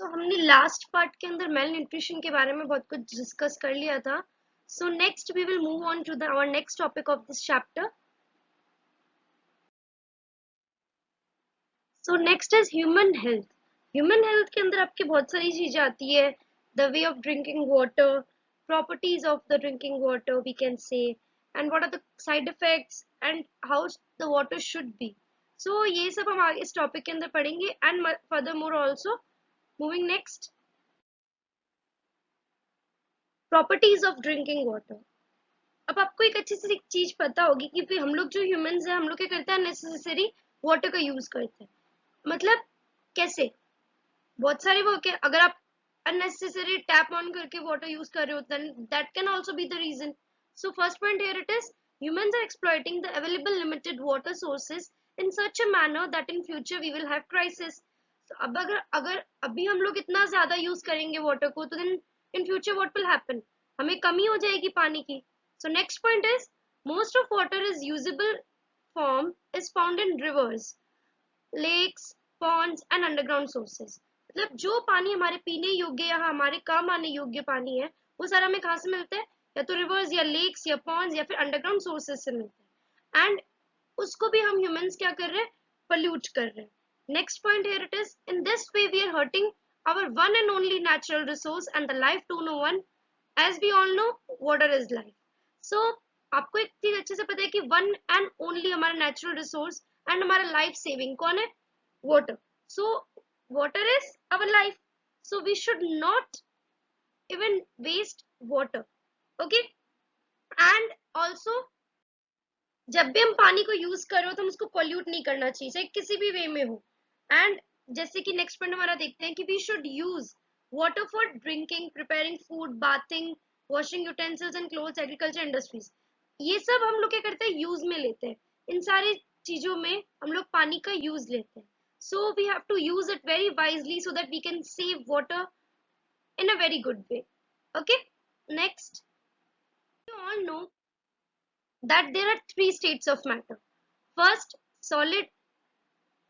हमने last part के अंदर मेल न्यूट्रिशन के बारे में बहुत कुछ डिस्कस कर लिया था. So next we will move on to the our next topic of this chapter. So next is human health. Human health के अंदर आपकी बहुत सारी चीजें आती है. The way of drinking water, properties of the drinking water we can say, and what are the side effects and how the water should be. सो ये सब हम आगे इस टॉपिक के अंदर पढ़ेंगे. And further more also moving next, properties of drinking water. अब आपको एक अच्छी सी चीज पता होगी कि फिर हम लोग जो ह्यूमंस हैं हम लोग क्या करते हैं, नेसेसरी वाटर का यूज करते हैं. मतलब कैसे, बहुत सारे वो के अगर आप unnecessary टैप ऑन करके वाटर यूज कर रहे हो then that can also be the reason. So first point here it is, humans are exploiting the available limited water sources in such a manner that in future we will have crisis. So अब अगर अगर अभी हम लोग इतना ज्यादा use करेंगे water को तो then in future what will happen, हमें कमी हो जाएगी पानी की. So next point is, most of water is usable form is found in rivers, lakes, ponds and underground sources. मतलब जो पानी हमारे पीने योग्य या हमारे काम आने योग्य पानी है वो सारा हमें कहाँ से मिलता है, या तो रिवर्स या लेक्स या पॉन्ड्स या फिर अंडरग्राउंड सोर्सेज से मिलता है. एंड उसको भी हम ह्यूमंस क्या कर रहे हैं, पोल्यूट कर रहे हैं. Next point here it is, in this way we are hurting our one and only natural resource and the life to no one, as we all know water is life. So आपको एक चीज अच्छे से पता है कि one and only हमारा natural resource and हमारा लाइफ सेविंग कौन है, water. So water is our life, so we should not even waste water. Okay. And also जब भी हम पानी को यूज कर रहे हो तो हम उसको पोल्यूट नहीं करना चाहिए, चाहे किसी भी वे में हो. एंड जैसे कि नेक्स्ट पॉइंट हमारा देखते हैं कि we should use water for drinking, preparing food, bathing, washing utensils and clothes, agriculture industries. ये सब हम लोग क्या करते हैं, यूज में लेते हैं. इन सारी चीजों में हम लोग पानी का यूज लेते हैं. So we have to use it very wisely so that we can save water in a very good way. Okay, next, you all know that there are three states of matter. First solid,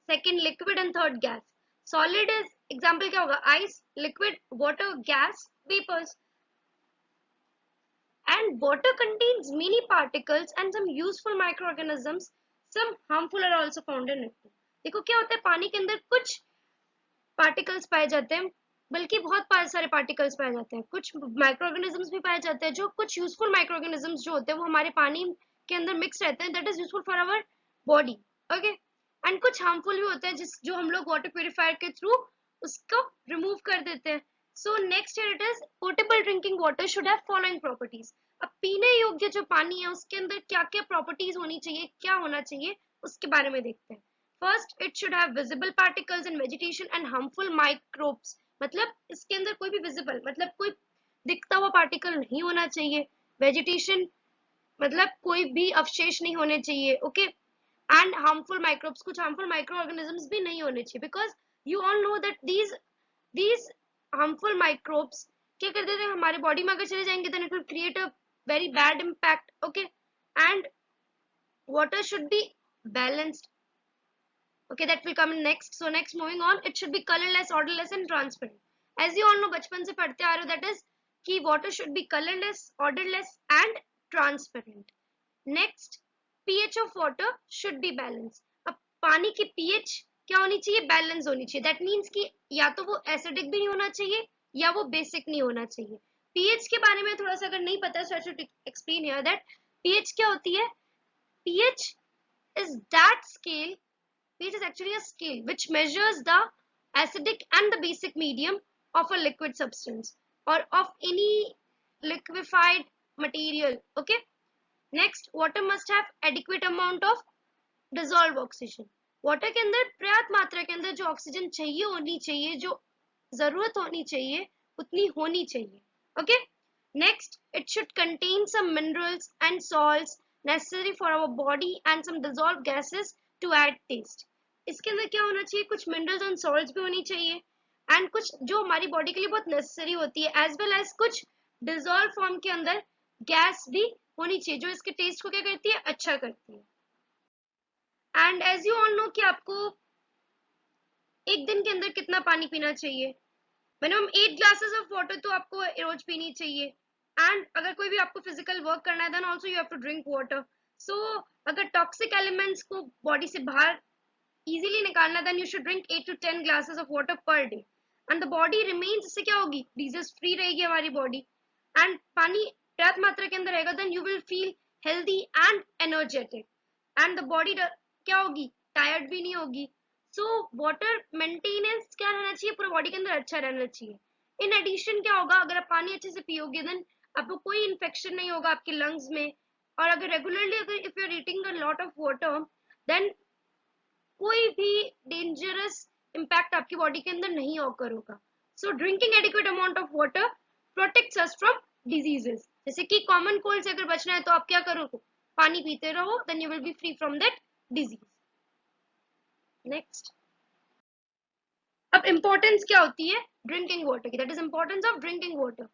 second liquid and third gas. Solid is example क्या होगा, ice, liquid, water, gas, vapors. And water contains many particles and some useful microorganisms. Some harmful are also found in it. देखो क्या होता है, पानी के अंदर कुछ पार्टिकल्स पाए जाते हैं, बल्कि बहुत सारे पार्टिकल्स पाए जाते हैं. कुछ माइक्रो ऑर्गेनिजम्स भी पाए जाते हैं, जो कुछ यूजफुल माइक्रो ऑर्गेनिजम्स जो होते हैं वो हमारे पानी के अंदर मिक्स रहते हैं, that is useful for our body. Okay. And कुछ हार्मफुल भी होते हैं जो हम लोग वाटर प्यूरिफायर के थ्रू उसको रिमूव कर देते हैं. So next here it is, portable drinking water should have following properties. अब पीने योग्य जो पानी है उसके अंदर क्या क्या प्रॉपर्टीज होनी चाहिए, क्या होना चाहिए, उसके बारे में देखते हैं. First, it should have visible particles in vegetation and harmful microbes. मतलब इसके अंदर कोई भी visible मतलब कोई दिखता हुआ पार्टिकल नहीं होना चाहिए. वेजिटेशन मतलब कोई भी अवशेष नहीं होने चाहिए. ओके. एंड हार्मफुल माइक्रोब्स, कुछ हार्मफुल माइक्रो ऑर्गेनिजम्स भी नहीं होने चाहिए, because you all know that these harmful microbes क्या कर देते हैं, हमारे बॉडी में अगर चले जाएंगे then it will create a very bad impact. Okay. And water should be balanced. Okay, that will come in next. So next, moving on, it should be colorless, odorless and transparent. As you all know, बचपन से पढ़ते आ रहे हो, that is कि water should be colorless, odorless and transparent. Next, pH of water should be balanced. अब पानी की pH क्या होनी चाहिए, बैलेंस होनी चाहिए. दैट मीन्स कि या तो वो एसिडिक भी नहीं होना चाहिए या वो बेसिक नहीं होना चाहिए. pH के बारे में थोड़ा सा अगर नहीं पता, so I should explain here that pH क्या होती है. pH is that scale, pH is actually a scale which measures the acidic and the basic medium of a liquid substance or of any liquefied material. Okay. Next, water must have adequate amount of dissolved oxygen. Water के अंदर पर्याप्त मात्रा के अंदर जो oxygen चाहिए होनी चाहिए, जो जरूरत होनी चाहिए उतनी होनी चाहिए. Okay. Next, it should contain some minerals and salts necessary for our body and some dissolved gases to add taste. इसके अंदर क्या होना चाहिए, कुछ मिनरल्स एंड सॉल्ट्स भी होनी चाहिए एंड कुछ जो हमारी बॉडी के लिए बहुत नेसेसरी होती है, एज वेल एज कुछ डिजॉल्व फॉर्म के अंदर गैस भी होनी चाहिए जो इसके टेस्ट को क्या करती है, अच्छा करती है. And as you all know कि आपको एक दिन के अंदर कितना पानी पीना चाहिए, मिनिमम 8 ग्लासेस ऑफ वाटर तो आपको रोज पीनी चाहिए। एंड अगर कोई भी आपको फिजिकल वर्क करना है then also you have to drink water. So अगर टॉक्सिक एलिमेंट्स को बॉडी से बाहर इजीली निकालना then you should drink 8 to 10 glasses of water per day. And the body remains, इससे क्या होगी, डिजीज फ्री रहेगी हमारी बॉडी। एंड पानी पर्याप्त मात्रा के अंदर रहेगा then you will feel healthy and energetic. And the body क्या होगी, टायर्ड भी नहीं होगी। सो वाटर मेंटेनेंस क्या रहना चाहिए, पूरा बॉडी के अंदर अच्छा रहना चाहिए। इन एडिशन क्या होगा, अगर आप पानी अच्छे से पियोगे देन आपको कोई इन्फेक्शन नहीं होगा आपके लंग्स में। और अगर रेगुलरली अगर if you are eating a lot of water then कोई भी डेंजरस इंपैक्ट आपकी बॉडी के अंदर नहीं ऑकर होगा। सो drinking adequate amount of water protects us from diseases. जैसे कि कॉमन कोल्ड से अगर बचना है तो आप क्या करो, पानी पीते रहो then you will be free from that disease. Next, अब इंपॉर्टेंस क्या होती है ड्रिंकिंग वाटर की, that is importance of drinking water.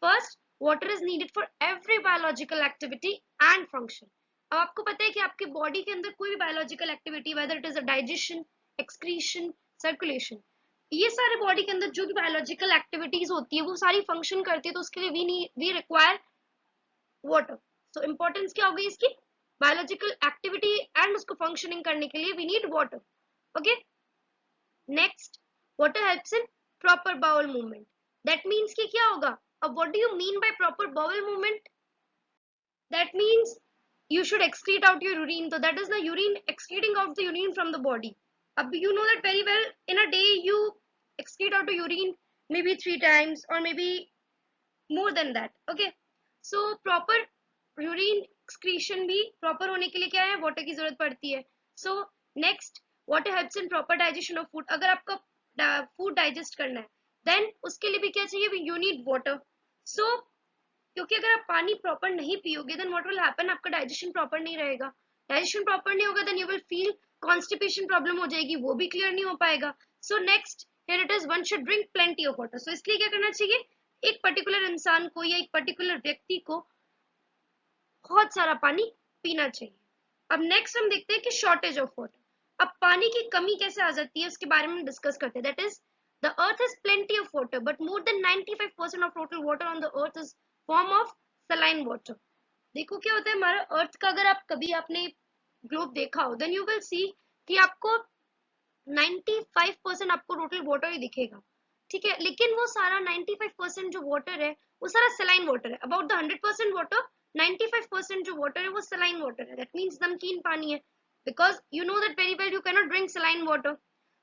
First, water is needed for every biological activity and function. अब आपको पता है कि आपकी बॉडी के अंदर कोई भी biological activity, whether it is a digestion, excretion, circulation, ये सारे बॉडी के अंदर जो भी बायोलॉजिकल एक्टिविटीज होती है वो सारी फंक्शन करती है, तो उसके लिए we require water. So importance क्या होगी इसकी, बायोलॉजिकल एक्टिविटी एंड उसको फंक्शनिंग करने के लिए we need water. Okay, next, water helps in proper bowel movement. That means कि क्या होगा, अब what do you mean by proper bowel movement? That means you should excrete out your urine. So that is the urine, excreting out the urine from the body. अब you know that very well, in a day you excrete out the urine maybe 3 times or maybe more than that. Okay, so proper urine excretion भी proper होने के लिए क्या है, water की जरूरत पड़ती है। So next, water helps in proper digestion of food. अगर आपका फूड डाइजेस्ट करना है देन उसके लिए भी क्या चाहिए, यू नीड वाटर। सो क्योंकि अगर आप पानी प्रॉपर नहीं पियोगे देन व्हाट विल हैपन, आपका डाइजेशन प्रॉपर नहीं रहेगा। डाइजेशन प्रॉपर नहीं होगा then you will feel constipation problem हो जाएगी, वो भी क्लियर नहीं हो पाएगा। So next, here it is, one should drink plenty of water. So इसलिए क्या करना चाहिए, एक पर्टिकुलर इंसान को या एक पर्टिकुलर व्यक्ति को बहुत सारा पानी पीना चाहिए। अब नेक्स्ट हम देखते हैं कि शॉर्टेज ऑफ वाटर। अब पानी की कमी कैसे आ जाती है उसके बारे में डिस्कस करते हैं। That is, the earth has plenty of water but more than 95% of total water on the earth is form of saline water. देखो क्या होता है, हमारा अर्थ का अगर आप कभी आपने ग्लोब देखा हो देन यू विल सी कि आपको 95% आपको टोटल वाटर ही दिखेगा, ठीक है। लेकिन वो सारा 95% जो वाटर है वो सारा सलाइन वाटर है। अबाउट द 100% वाटर, 95% जो वाटर है वो सलाइन वाटर है। दैट मीन्स नमकीन पानी है, because you know that very well you can not drink saline water.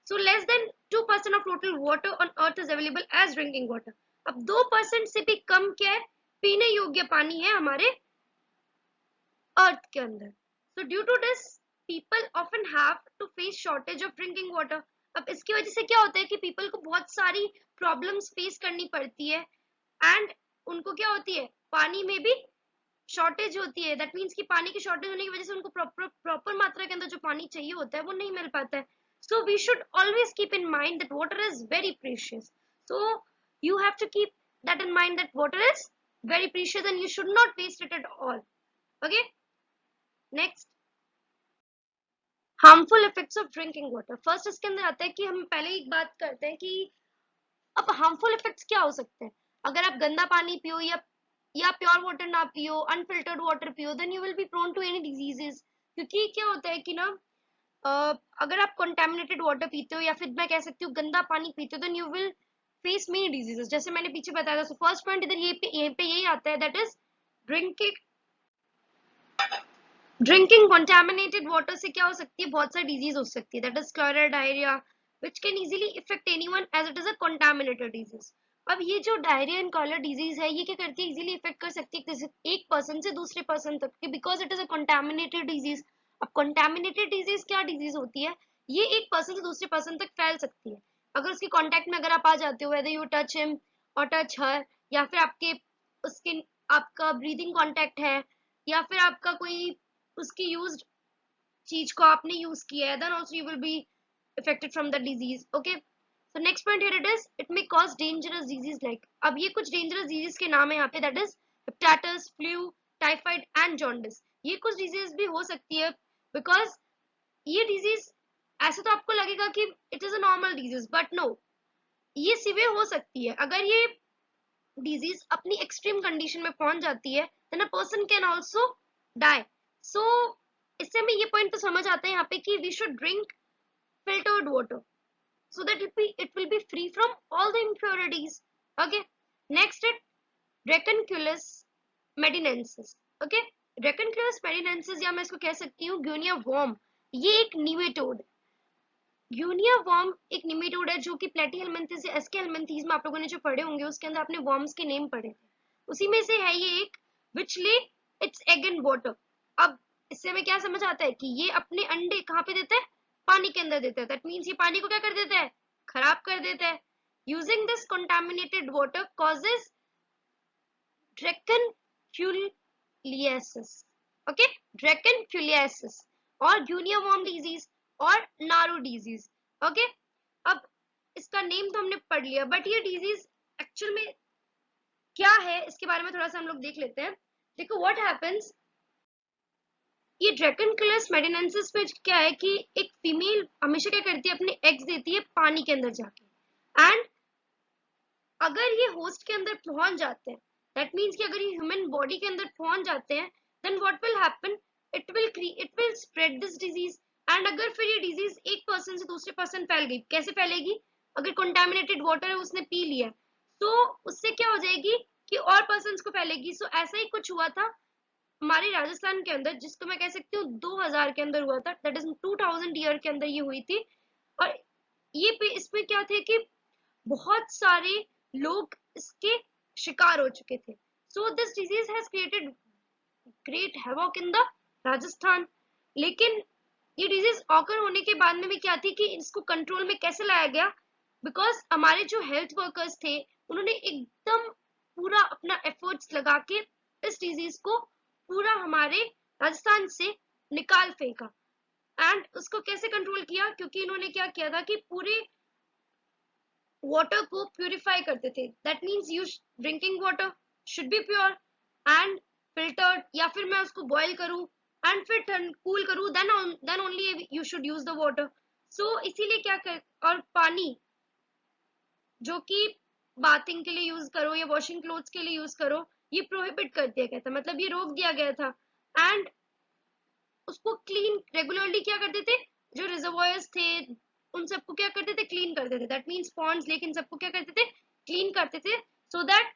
So less than 2% of total water on earth is available as drinking water. अब 2% से भी कम क्या है, पीने योग्य पानी है हमारे अर्थ के अंदर। So due to this people often have to face shortage of drinking water. अब इसकी वजह से क्या होता है कि पीपल को बहुत सारी प्रॉब्लम्स फेस करनी पड़ती है एंड उनको क्या होती है, पानी में भी शॉर्टेज होती है। दैट मीन्स कि पानी की शॉर्टेज होने की वजह से उनको प्रॉपर मात्रा के अंदर जो पानी चाहिए होता है वो नहीं मिल पाता है। So we should always keep in mind that water is very precious. So you have to keep that in mind that water is very precious and you should not waste it at all. Okay, next, harmful effects of drinking water. First इसके अंदर आता है कि हम पहले एक बात करते हैं कि अब हार्मफुल इफेक्ट्स क्या हो सकते हैं। अगर आप गंदा पानी पियो या प्योर वाटर ना पियो, अनफिल्टर्ड वाटर पियो, then you will be prone to any diseases. क्योंकि क्या होता है कि ना, अगर आप कंटेमिनेटेड वाटर पीते हो या फिर मैं कह सकती हूँ गंदा पानी पीते हो then you will face many diseases, जैसे मैंने पीछे बताया था। सो फर्स्ट पॉइंट इधर यहीं पे यही आता है, that is drinking contaminated water से क्या हो सकती है, बहुत सारी डिजीज हो सकती है। That is cholera diarrhoea which can easily effect anyone as it is a contaminated disease. अब ये जो डायरिया एंड कॉलर डिजीज है ये क्या करती है, इजीली इफेक्ट कर सकती है किसी एक पर्सन से दूसरे पर्सन तक, because it is a contaminated disease. अब कंटामिनेटेड डिजीज क्या डिजीज होती है, ये एक पर्सन से दूसरे पर्सन तक फैल सकती है। अगर उसके कांटेक्ट में अगर आप आ जाते हो, वेदर यू टच हिम और टच हर, या फिर आपके उसके आपका ब्रीदिंग कांटेक्ट है, या फिर आपका कोई उसकी यूज्ड चीज को आपने यूज किया है, then also you will be affected from the disease. Okay, so next point here it is, it may cause dangerous disease like, अब ये कुछ dangerous disease के नाम है यहाँ पे, that is hepatitis, flu, typhoid and jaundice। ये कुछ disease भी हो सकती है because ये disease ऐसे तो आपको लगेगा कि it is a normal disease but no, ये सीवियर हो सकती है। अगर ये डिजीज अपनी एक्सट्रीम कंडीशन में पहुंच जाती है then a person can also die. So इससे हमें ये पॉइंट तो समझ आता है यहाँ पे कि we should drink filtered water so that it will be free from all the impurities. Okay, next it Dracunculus medinensis. Okay, Dracunculus medinensis या मैं इसको कह सकती हूँ गुनिया वर्म, ये एक निमेटोड। गुनिया वर्म एक निमेटोड है जो कि प्लेटीहेलमिन्थेस या एस्केहेलमिन्थेस में आप लोगों ने जो पढ़े होंगे उसके अंदर आपने वर्म्स के नेम पढ़े थे, उसी में से है ये एक विच ले इट्स एग इन वाटर। अब इससे हमें क्या समझ आता है कि ये अपने अंडे कहाँ पे देता है, पानी के अंदर देता है। दैट मीन्स ये पानी को क्या कर देता है, खराब कर देता है। Using this contaminated water causes dracunculiasis. Okay, dracunculiasis और गुनिया वर्म डिजीज और नारो डिजीज। ओके, अब इसका नेम तो हमने पढ़ लिया बट ये डिजीज एक्चुअल में क्या है इसके बारे में थोड़ा सा हम लोग देख लेते हैं। देखो व्हाट हैपेंस, ये ड्रैकनकुलस मेडिनेंसिस में क्या है कि एक फीमेल हमेशा क्या करती है, अपने एग्स देती है पानी के अंदर जाके, एंड अगर ये होस्ट के अंदर पहुंच जाते हैं, दैट मीन्स कि अगर ये ह्यूमन बॉडी के अंदर पहुंच जाते हैं then what will happen, it will spread this disease. And अगर फिर ये डिजीज एक पर्सन से दूसरे पर्सन फैल गई, कैसे फैलेगी, अगर कंटामिनेटेड वाटर है उसने पी लिया तो उससे क्या हो जाएगी कि और पर्सन को फैलेगी। सो ऐसा ही कुछ हुआ था हमारे राजस्थान के अंदर, जिसको मैं कह सकती हूँ 2000 के अंदर हुआ था, दैट इज 2000 ईयर के अंदर ये हुई थी। और ये इसमें क्या थे कि बहुत सारे लोग इसके शिकार हो चुके थे। So this disease has created great havoc in the Rajasthan. लेकिन ये डिजीज ऑकर होने के बाद में भी क्या थी कि इसको कंट्रोल में कैसे लाया गया, बिकॉज हमारे जो हेल्थ वर्कर्स थे उन्होंने एकदम पूरा अपना एफर्ट्स लगा के इस डिजीज को पूरा हमारे राजस्थान से निकाल फेंका। एंड उसको कैसे कंट्रोल किया, क्योंकि इन्होंने क्या किया था कि पूरे वाटर को प्यूरिफाई करते थे। That means you drinking water should B pure and filtered, या फिर मैं उसको बॉईल करूं एंड फिर कूल करूं, then only you should use the water. So इसीलिए क्या कर, और पानी जो कि बाथिंग के लिए यूज करो या वॉशिंग क्लोथ्स के लिए यूज करो, ये प्रोहिबिट कर दिया गया था, मतलब ये रोक दिया गया था। एंड उसको क्लीन रेगुलरली क्या करते थे, जो रिजर्वॉयर्स थे उन सबको क्या करते थे, क्लीन करते थे। दैट मीन्स पॉन्ड्स लेकिन सबको क्या करते थे, क्लीन करते थे, सो दैट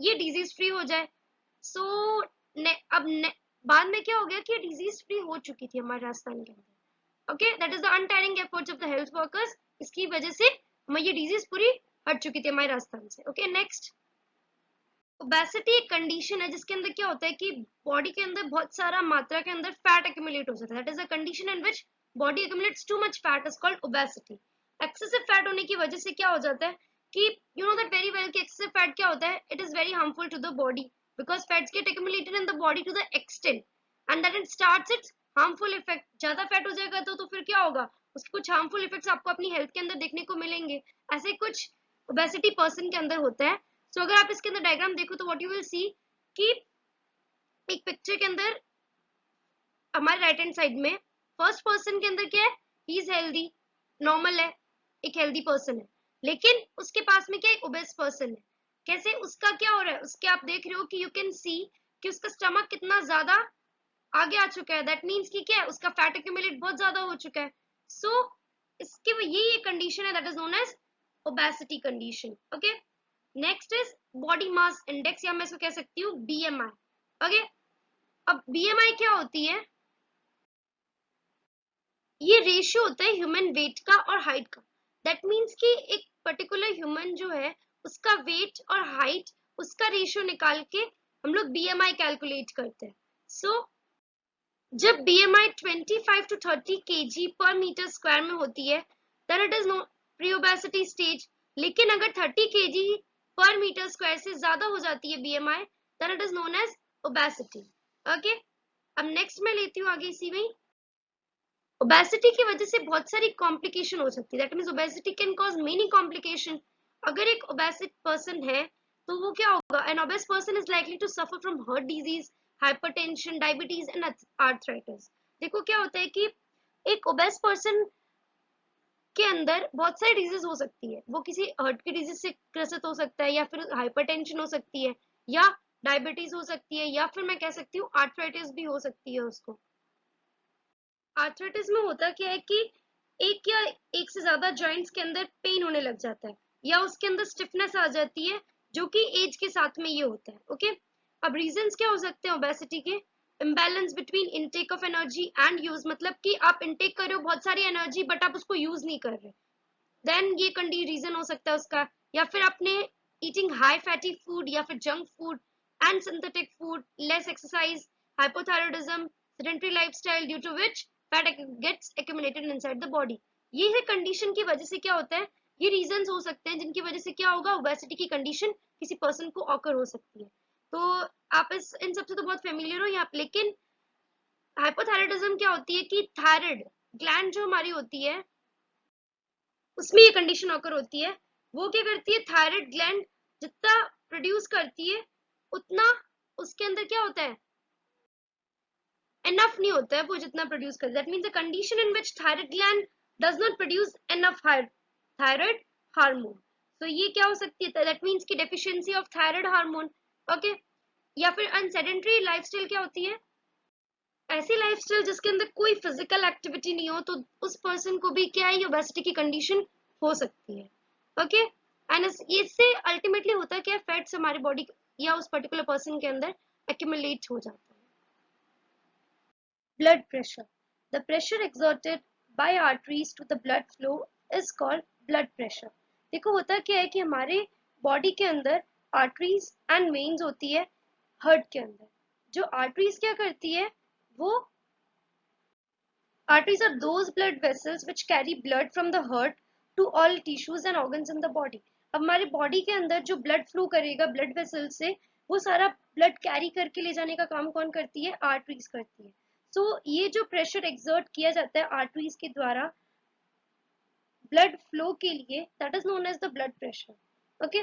ये डिजीज फ्री हो जाए। सो बाद में क्या हो गया कि ये डिजीज फ्री हो चुकी थी हमारे राजस्थान के अंदर। Okay, that is the untiring efforts of the health workers. इसकी वजह से हमें ये डिजीज पूरी हट चुकी थी हमारे राजस्थान से। ओके, नेक्स्ट ओबेसिटी एक कंडीशन है जिसके अंदर क्या होता है कि बॉडी के अंदर बहुत सारा मात्रा के अंदर फैट एक्यूमुलेट हो जाता है। That is a condition in which body accumulates too much fat, is called obesity. Excessive fat होने की वजह से क्या हो जाता है कि you know that very well कि एक्सेसिव फैट क्या होता है, it is very harmful to the body because fats get accumulated in the body to the extent and that it starts its harmful effect. ज्यादा fat हो जाएगा तो फिर क्या होगा, उसके कुछ हार्मफुल इफेक्ट्स आपको अपनी हेल्थ के अंदर देखने को मिलेंगे। ऐसे कुछ ओबेसिटी पर्सन के अंदर होता है। सो अगर आप इसके अंदर डायग्राम देखो तो व्हाट यू विल सी कि एक पिक्चर के अंदर हमारे राइट हैंड साइड में फर्स्ट पर्सन के अंदर क्या है, ही इज हेल्दी, नॉर्मल है, एक हेल्दी पर्सन है। लेकिन उसके पास में क्या एक ओबेस पर्सन है। कैसे, उसका क्या हो रहा है, उसके आप देख रहे हो कि यू कैन सी कि उसका स्टमक कितना ज्यादा आगे आ चुका है। दैट मीन्स कि क्या है, उसका फैट एक्यूमुलेट बहुत ज्यादा हो चुका है। सो इसके ये कंडीशन है that is known as obesity condition. Okay, next is body mass index या मैं इसको कह सकती हूँ बीएमआई। ओके, अब बीएमआई क्या होती है, ये रेशियो होता है ह्यूमन वेट का और हाइट का। दैट मीन्स कि एक पर्टिकुलर ह्यूमन जो है उसका वेट और हाइट, उसका रेशियो निकाल के हम लोग बीएमआई कैलकुलेट करते हैं। सो जब बीएमआई 25 to 30 kg पर मीटर स्क्वायर में होती है then it is no pre obesity stage. लेकिन अगर 30 kg पर मीटर स्क्वायर से ज्यादा हो जाती है BMI then it is known as obesity. Okay, अब नेक्स्ट मैं लेती हूँ आगे इसी में। ओबेसिटी की वजह से बहुत सारी कॉम्प्लिकेशन हो सकती है। That means obesity can cause many complication. अगर एक ओबेसिक पर्सन है तो वो क्या होगा, an obese person is likely to suffer from heart disease, hypertension, diabetes and arthritis. देखो क्या होता है कि एक ओबेस पर्सन के अंदर बहुत सारी डिजीज हो सकती है। वो किसी हार्ट की डिजीज से ग्रसित हो सकता है, या फिर हाइपरटेंशन हो सकती है, या डायबिटीज हो सकती है, या फिर मैं कह सकती हूँ आर्थराइटिस भी हो सकती है उसको। आर्थराइटिस में होता क्या है कि एक या एक से ज्यादा जॉइंट्स के अंदर पेन होने लग जाता है, या उसके अंदर स्टिफनेस आ जाती है, जो कि एज के साथ में ये होता है। ओके, अब रीजंस क्या हो सकते हैं ओबेसिटी के? Imbalance between intake of energy and use, मतलब कि आप इनटेक कर रहे हो बहुत सारी एनर्जी बट आप उसको यूज नहीं कर रहे, देन ये रीजन हो सकता है उसका। या फिर आपने ईटिंग हाई फैटी फूड या फिर junk food and synthetic food, less exercise, hypothyroidism, sedentary lifestyle due to which fat gets accumulated inside the body। ये है कंडीशन की वजह से क्या होता है, ये रीजंस हो सकते हैं जिनकी वजह से क्या होगा, ओबेसिटी की कंडीशन किसी पर्सन को ऑकर हो सकती है। तो आप इन सबसे तो बहुत फेमिलियर हो यहाँ पे, लेकिन हाइपोथायराइडिज्म क्या होती है कि थायराइड ग्लैंड जो हमारी होती है उसमें ये कंडीशन ऑकर होती है। वो क्या करती है, थायराइड ग्लैंड जितना प्रोड्यूस करती है उतना उसके अंदर क्या होता है, एनफ नहीं होता है वो जितना प्रोड्यूस करता है। That means the condition in which thyroid gland does not produce enough thyroid hormone. तो ये क्या हो सकती है, दैट मींस की deficiency of thyroid hormone. Okay, या फिर अनसेडेंटरी लाइफस्टाइल क्या होती है, ऐसी लाइफस्टाइल जिसके अंदर कोई फिजिकल एक्टिविटी नहीं हो, तो उस पर्सन को भी क्या है, ओबेसिटी की कंडीशन हो सकती है। ओके, एंड इससे अल्टीमेटली होता है क्या, फैट्स हमारी बॉडी या उस पर्टिकुलर पर्सन के अंदर एक्यूमुलेट हो जाता है। Blood pressure. The pressure exerted by arteries to the blood flow is called blood pressure। देखो होता क्या है कि हमारे बॉडी के अंदर आर्टरीज एंड वेन्स होती है हार्ट के अंदर। जो आर्टरीज क्या करती है, वो arteries are those blood vessels which carry blood from the heart to all tissues and organs in the body। अब हमारी बॉडी के अंदर जो ब्लड फ्लो करेगा ब्लड वेसल से, वो सारा ब्लड कैरी करके ले जाने का काम कौन करती है, आर्टरीज करती है। सो ये जो प्रेशर एक्सर्ट किया जाता है आर्टरीज के द्वारा ब्लड फ्लो के लिए, that is known as the blood pressure. Okay,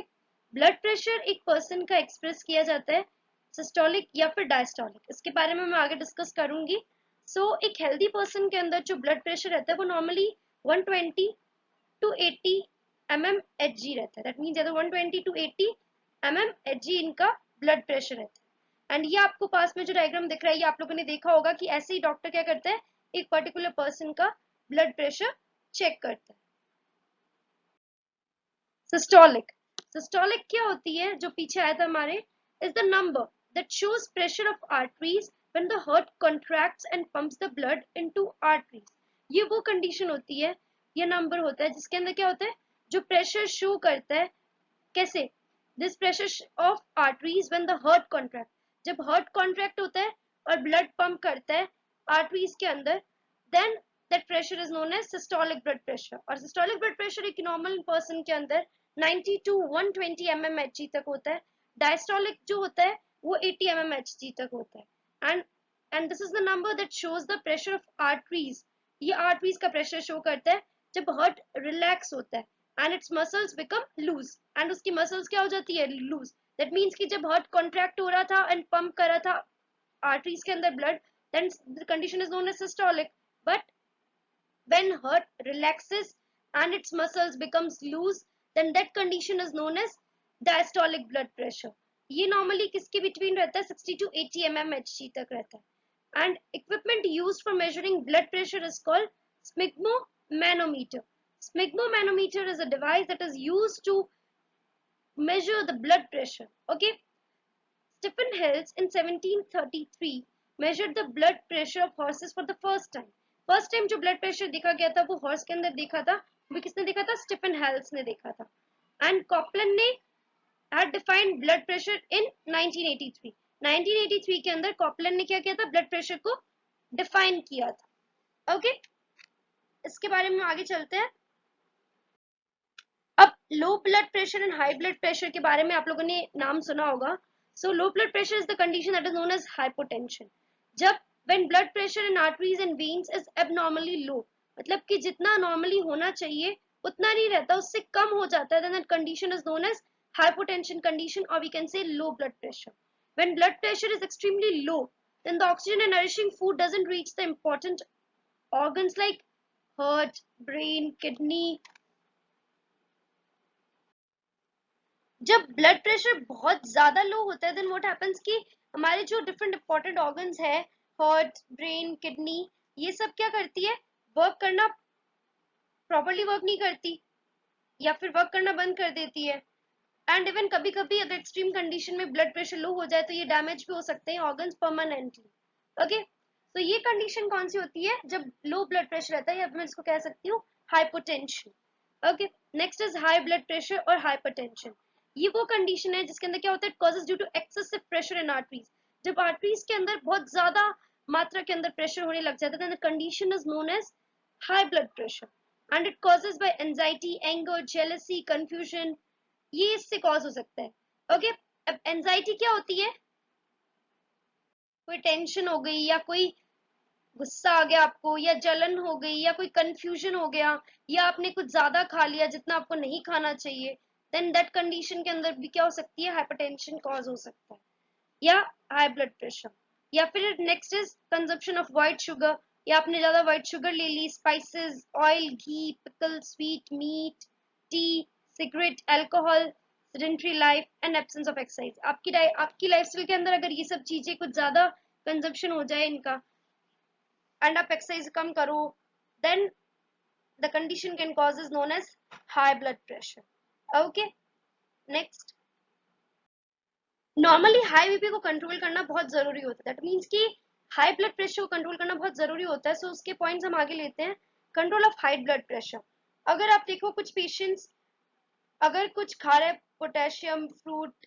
blood pressure एक पर्सन का एक्सप्रेस किया जाता है सिस्टोलिक या फिर डायस्टोलिक, इसके बारे में मैं आगे डिस्कस करूंगी। एक हेल्दी पर्सन के अंदर जो ब्लड प्रेशर रहता है वो नॉर्मली 120 टू 80 mmHg रहता है। दैट मींस 120 टू 80 mmHg इनका ब्लड प्रेशर रहता है। एंड ये आपको पास में जो डायग्राम दिख रहा है, ये आप लोगों ने देखा होगा कि ऐसे ही डॉक्टर क्या करता है, एक पर्टिकुलर पर्सन का ब्लड प्रेशर चेक करता है। सिस्टोलिक, सिस्टोलिक क्या होती है, जो पीछे आया था हमारे, is the number that shows pressure of arteries when the heart contracts and pumps the blood into arteries. ये वो कंडीशन होती है, ये नंबर होता है जिसके अंदर क्या होता है, जो प्रेशर शो करता है। कैसे, this pressure of arteries when the heart contract, जब हार्ट कॉन्ट्रैक्ट होता है और ब्लड पंप करता है आर्टरीज के अंदर, then that pressure is known as systolic blood pressure. और सिस्टोलिक ब्लड प्रेशर एक नॉर्मल पर्सन के अंदर 90 टू 120 mmHg तक होता है। डायस्टोलिक जो होता है वो 80 mmHg तक होता है। And this is the number that shows the pressure of arteries. ये आर्टरीज का प्रेशर शो करता है जब हार्ट रिलैक्स होता है and its muscles become loose, and उसकी मसल्स क्या हो जाती है, लूज। दैट मीन्स कि जब हार्ट कॉन्ट्रैक्ट हो रहा था एंड पंप कर रहा था आर्टरीज के अंदर blood, then the condition is known as systolic। But when heart relaxes and its muscles becomes loose, then that condition is known as diastolic blood pressure। ये normally किसके between रहता है, 60 to 80 mmHg तक रहता है। And equipment used for measuring blood pressure is called sphygmomanometer। Sphygmomanometer is a device that is used to measure the blood pressure। Okay, Stephen Hales in 1733 measured the blood pressure of horses for the first time। First time जो blood pressure देखा गया था वो horse के अंदर देखा था, वो किसने देखा था, स्टीफन हेल्स ने देखा था। एंड कॉपलन ने had defined blood pressure in 1983। 1983 के अंदर कॉपलन ने क्या किया था, ब्लड प्रेशर को डिफाइन किया था। ओके, इसके बारे में आगे चलते हैं। अब low blood pressure and high blood pressure के बारे में आप लोगों ने नाम सुना होगा। So low blood pressure is the condition that is known as hypotension। जब when blood pressure in arteries and veins is abnormally low, मतलब कि जितना नॉर्मली होना चाहिए उतना नहीं रहता, उससे कम हो जाता है, then that condition is known as hypotension condition, or we can say low blood pressure। When blood pressure is extremely low, then the oxygen and nourishing food doesn't reach the important organs like heart, brain, kidney. जब blood pressure बहुत ज्यादा लो होता है then what happens कि हमारे जो different important organs है, heart, brain, kidney, ये सब क्या करती है, वर्क करना प्रॉपर्ली वर्क नहीं करती या फिर वर्क करना बंद कर देती है। एंड इवन कभी कभी अगर एक्सट्रीम कंडीशन में ब्लड प्रेशर लो हो जाए तो ये डैमेज भी हो सकते हैं ऑर्गन्स परमानेंटली। ओके, तो ये कंडीशन कौन सी होती है, जब लो ब्लड प्रेशर रहता है, या मैं इसको कह सकती हूँ hypotension. Okay, next is high blood pressure और हाइपरटेंशन। ये वो कंडीशन है जिसके अंदर क्या होता है, causes due to excessive pressure in arteries. जब आर्टरीज के अंदर बहुत ज्यादा मात्रा के अंदर प्रेशर होने लग जाता है, condition is known as high blood pressure and it causes by anxiety, anger, jealousy, confusion, ये इससे कॉज हो सकता है। ओके, अब एंजाइटी क्या होती है, कोई टेंशन हो गई या कोई गुस्सा आ गया आपको, या जलन हो गई, या कोई कंफ्यूजन हो गया, या आपने कुछ ज्यादा खा लिया जितना आपको नहीं खाना चाहिए, देन दैट कंडीशन के अंदर भी क्या हो सकती है, हाइपरटेंशन कॉज हो सकता है या हाई ब्लड प्रेशर। या फिर next is consumption of white sugar, या आपने ज्यादा व्हाइट शुगर ले ली, spices, oil, ghee, pickle, sweet meat, tea, cigarette, alcohol, sedentary life and absence of exercise. आपकी लाइफस्टाइल के अंदर अगर ये सब चीजें कुछ ज्यादा कंजप्शन हो जाए इनका एंड आप एक्सरसाइज कम करो, then the condition can cause is known as high blood pressure. Okay, next, normally high BP को कंट्रोल करना बहुत जरूरी होता है, दैट मीन्स कि हाई ब्लड प्रेशर को कंट्रोल करना बहुत जरूरी होता है। सो उसके पॉइंट्स हम आगे लेते हैं। Control of high blood pressure, अगर आप देखो कुछ पेशेंट्स अगर कुछ खा रहे हैं, पोटेशियम फ्रूट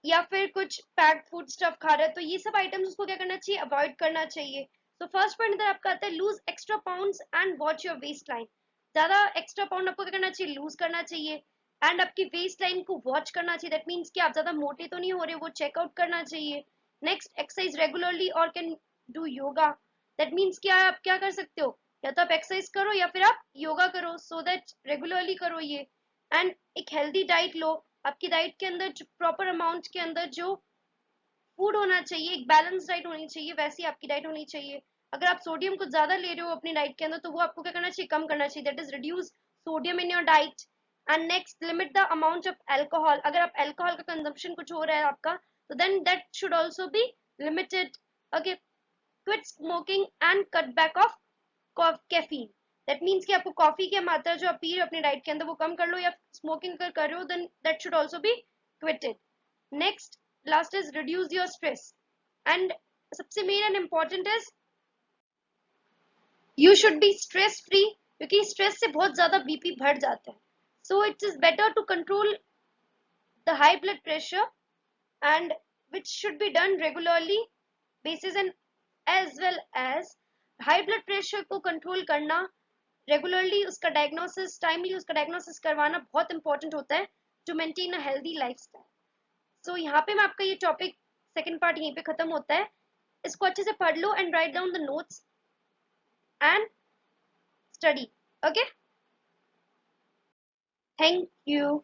या फिर कुछ पैक्ड फूड स्टफ खा रहे हैं, तो ये सब आइटम्स उसको क्या करना चाहिए, अवॉइड करना चाहिए। तो फर्स्ट पॉइंट इधर आपका आता है lose extra pounds and watch your waistline. ज्यादा एक्स्ट्रा पाउंड आपको क्या करना चाहिए, लूज करना चाहिए एंड आपकी वेस्ट लाइन को वॉच करना चाहिए, दैट मीन्स कि आप ज्यादा मोटे तो नहीं हो रहे, वो चेकआउट करना चाहिए। नेक्स्ट, एक्सरसाइज रेगुलरली और can do yoga, that means क्या आप क्या कर सकते हो, या तो आप एक्सरसाइज करो या फिर आप योगा करो, सो दैट रेगुलरली करो ये। एंड एक हेल्दी डाइट लो, आपकी डाइट के अंदर प्रॉपर अमाउंट के अंदर जो फूड होना चाहिए, एक बैलेंस डाइट होनी चाहिए, वैसी आपकी डाइट होनी चाहिए। अगर आप सोडियम कुछ ज्यादा ले रहे हो अपनी डाइट के अंदर, तो वो आपको क्या करना चाहिए, कम करना चाहिए, that is reduce sodium in your diet. And next, limit the amount of alcohol, अगर आप अल्कोहल का कंजम्पशन कुछ हो रहा है आपका, तो then that should also be limited. Okay, quit smoking and cut back of caffeine, that means कि आपको कॉफी की मात्रा जो आप पी रहे हो अपनी डाइट के अंदर वो कम कर लो, या स्मोकिंग अगर कर रहे हो then that should also be quitted. Next, last is reduce your stress and सबसे main and important is you should be stress free, क्योंकि स्ट्रेस से बहुत ज्यादा बीपी बढ़ जाता है। So it is better to control the high blood pressure and which should be done regularly basis and as well as high blood pressure को control करना regularly, उसका डायग्नोसिस टाइमली उसका डायग्नोसिस करवाना बहुत इंपॉर्टेंट होता है to maintain a healthy lifestyle. So यहाँ पे मैं आपका ये टॉपिक सेकंड पार्ट यहीं पे खत्म होता है। इसको अच्छे से पढ़ लो and write down the notes and study. Okay, thank you.